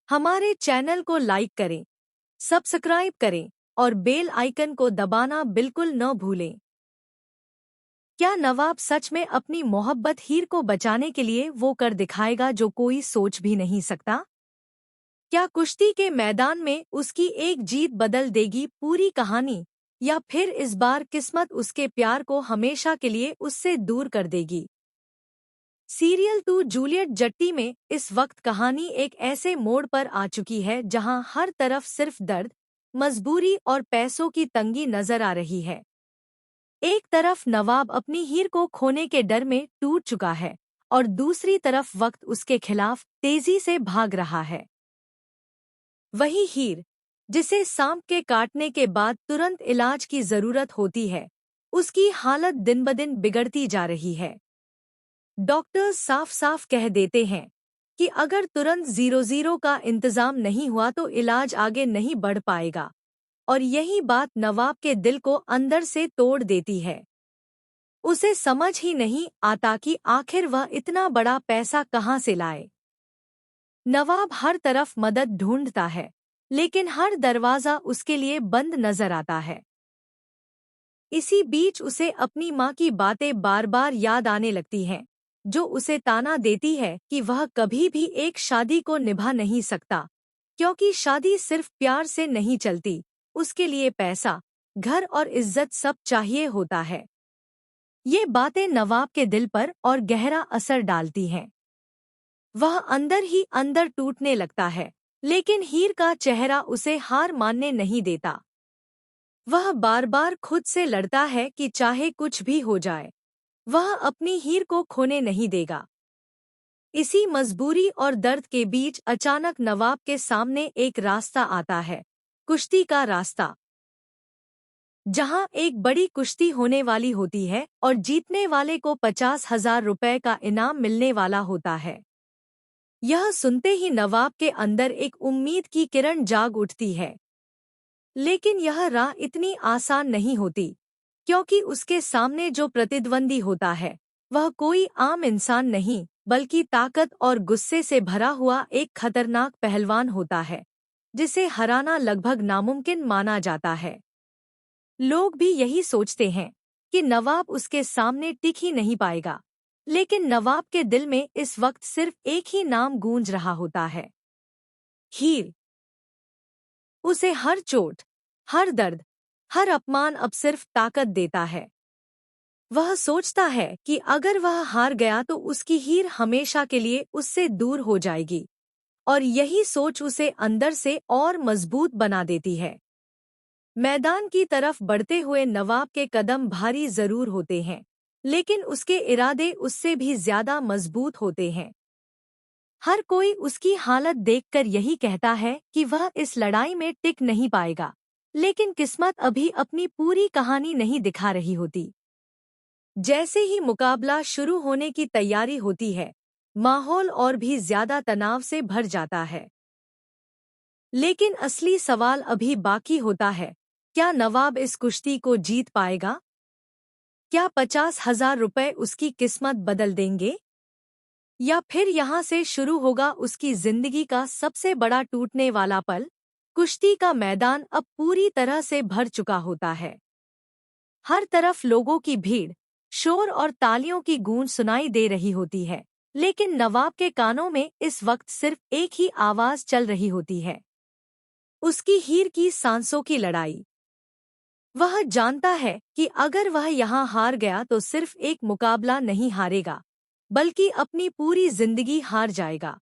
हमारे चैनल को लाइक करें, सब्सक्राइब करें और बेल आइकन को दबाना बिल्कुल न भूलें। क्या नवाब सच में अपनी मोहब्बत हीर को बचाने के लिए वो कर दिखाएगा जो कोई सोच भी नहीं सकता? क्या कुश्ती के मैदान में उसकी एक जीत बदल देगी पूरी कहानी, या फिर इस बार किस्मत उसके प्यार को हमेशा के लिए उससे दूर कर देगी? सीरियल 2 जूलियट जट्टी में इस वक्त कहानी एक ऐसे मोड़ पर आ चुकी है जहां हर तरफ सिर्फ दर्द, मजबूरी और पैसों की तंगी नजर आ रही है। एक तरफ नवाब अपनी हीर को खोने के डर में टूट चुका है और दूसरी तरफ वक्त उसके खिलाफ तेजी से भाग रहा है। वही हीर, जिसे सांप के काटने के बाद तुरंत इलाज की जरूरत होती है, उसकी हालत दिन ब दिन बिगड़ती जा रही है। डॉक्टर्स साफ साफ कह देते हैं कि अगर तुरंत 00 का इंतजाम नहीं हुआ तो इलाज आगे नहीं बढ़ पाएगा, और यही बात नवाब के दिल को अंदर से तोड़ देती है। उसे समझ ही नहीं आता कि आखिर वह इतना बड़ा पैसा कहां से लाए। नवाब हर तरफ मदद ढूंढता है, लेकिन हर दरवाजा उसके लिए बंद नजर आता है। इसी बीच उसे अपनी माँ की बातें बार बार याद आने लगती हैं, जो उसे ताना देती है कि वह कभी भी एक शादी को निभा नहीं सकता, क्योंकि शादी सिर्फ प्यार से नहीं चलती, उसके लिए पैसा, घर और इज्जत सब चाहिए होता है। ये बातें नवाब के दिल पर और गहरा असर डालती हैं। वह अंदर ही अंदर टूटने लगता है, लेकिन हीर का चेहरा उसे हार मानने नहीं देता। वह बार बार खुद से लड़ता है कि चाहे कुछ भी हो जाए, वह अपनी हीर को खोने नहीं देगा। इसी मजबूरी और दर्द के बीच अचानक नवाब के सामने एक रास्ता आता है, कुश्ती का रास्ता। जहां एक बड़ी कुश्ती होने वाली होती है और जीतने वाले को 50,000 रुपए का इनाम मिलने वाला होता है। यह सुनते ही नवाब के अंदर एक उम्मीद की किरण जाग उठती है। लेकिन यह राह इतनी आसान नहीं होती, क्योंकि उसके सामने जो प्रतिद्वंदी होता है, वह कोई आम इंसान नहीं, बल्कि ताकत और गुस्से से भरा हुआ एक खतरनाक पहलवान होता है, जिसे हराना लगभग नामुमकिन माना जाता है। लोग भी यही सोचते हैं कि नवाब उसके सामने टिक ही नहीं पाएगा, लेकिन नवाब के दिल में इस वक्त सिर्फ एक ही नाम गूंज रहा होता है, हीर। उसे हर चोट, हर दर्द, हर अपमान अब सिर्फ ताकत देता है। वह सोचता है कि अगर वह हार गया तो उसकी हीर हमेशा के लिए उससे दूर हो जाएगी, और यही सोच उसे अंदर से और मजबूत बना देती है। मैदान की तरफ बढ़ते हुए नवाब के कदम भारी जरूर होते हैं, लेकिन उसके इरादे उससे भी ज्यादा मजबूत होते हैं। हर कोई उसकी हालत देखकर यही कहता है कि वह इस लड़ाई में टिक नहीं पाएगा, लेकिन किस्मत अभी अपनी पूरी कहानी नहीं दिखा रही होती। जैसे ही मुकाबला शुरू होने की तैयारी होती है, माहौल और भी ज्यादा तनाव से भर जाता है। लेकिन असली सवाल अभी बाकी होता है, क्या नवाब इस कुश्ती को जीत पाएगा? क्या 50,000 रुपए उसकी किस्मत बदल देंगे? या फिर यहाँ से शुरू होगा उसकी जिंदगी का सबसे बड़ा टूटने वाला पल? कुश्ती का मैदान अब पूरी तरह से भर चुका होता है। हर तरफ लोगों की भीड़, शोर और तालियों की गूंज सुनाई दे रही होती है, लेकिन नवाब के कानों में इस वक्त सिर्फ एक ही आवाज चल रही होती है, उसकी हीर की सांसों की लड़ाई। वह जानता है कि अगर वह यहाँ हार गया तो सिर्फ एक मुकाबला नहीं हारेगा, बल्कि अपनी पूरी जिंदगी हार जाएगा।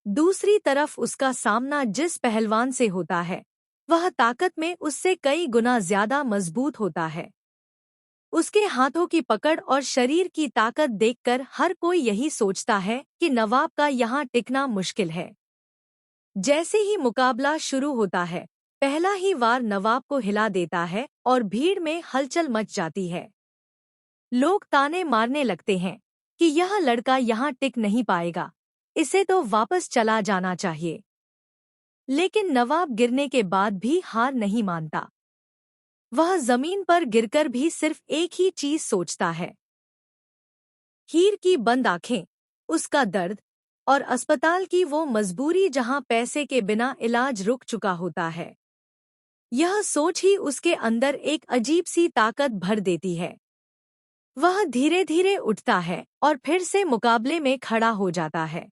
दूसरी तरफ उसका सामना जिस पहलवान से होता है, वह ताकत में उससे कई गुना ज्यादा मजबूत होता है। उसके हाथों की पकड़ और शरीर की ताकत देखकर हर कोई यही सोचता है कि नवाब का यहाँ टिकना मुश्किल है। जैसे ही मुकाबला शुरू होता है, पहला ही वार नवाब को हिला देता है और भीड़ में हलचल मच जाती है। लोग ताने मारने लगते हैं कि यह लड़का यहाँ टिक नहीं पाएगा, इसे तो वापस चला जाना चाहिए। लेकिन नवाब गिरने के बाद भी हार नहीं मानता। वह जमीन पर गिरकर भी सिर्फ एक ही चीज सोचता है, हीर की बंद आंखें, उसका दर्द और अस्पताल की वो मजबूरी जहां पैसे के बिना इलाज रुक चुका होता है। यह सोच ही उसके अंदर एक अजीब सी ताकत भर देती है। वह धीरे धीरे उठता है और फिर से मुकाबले में खड़ा हो जाता है।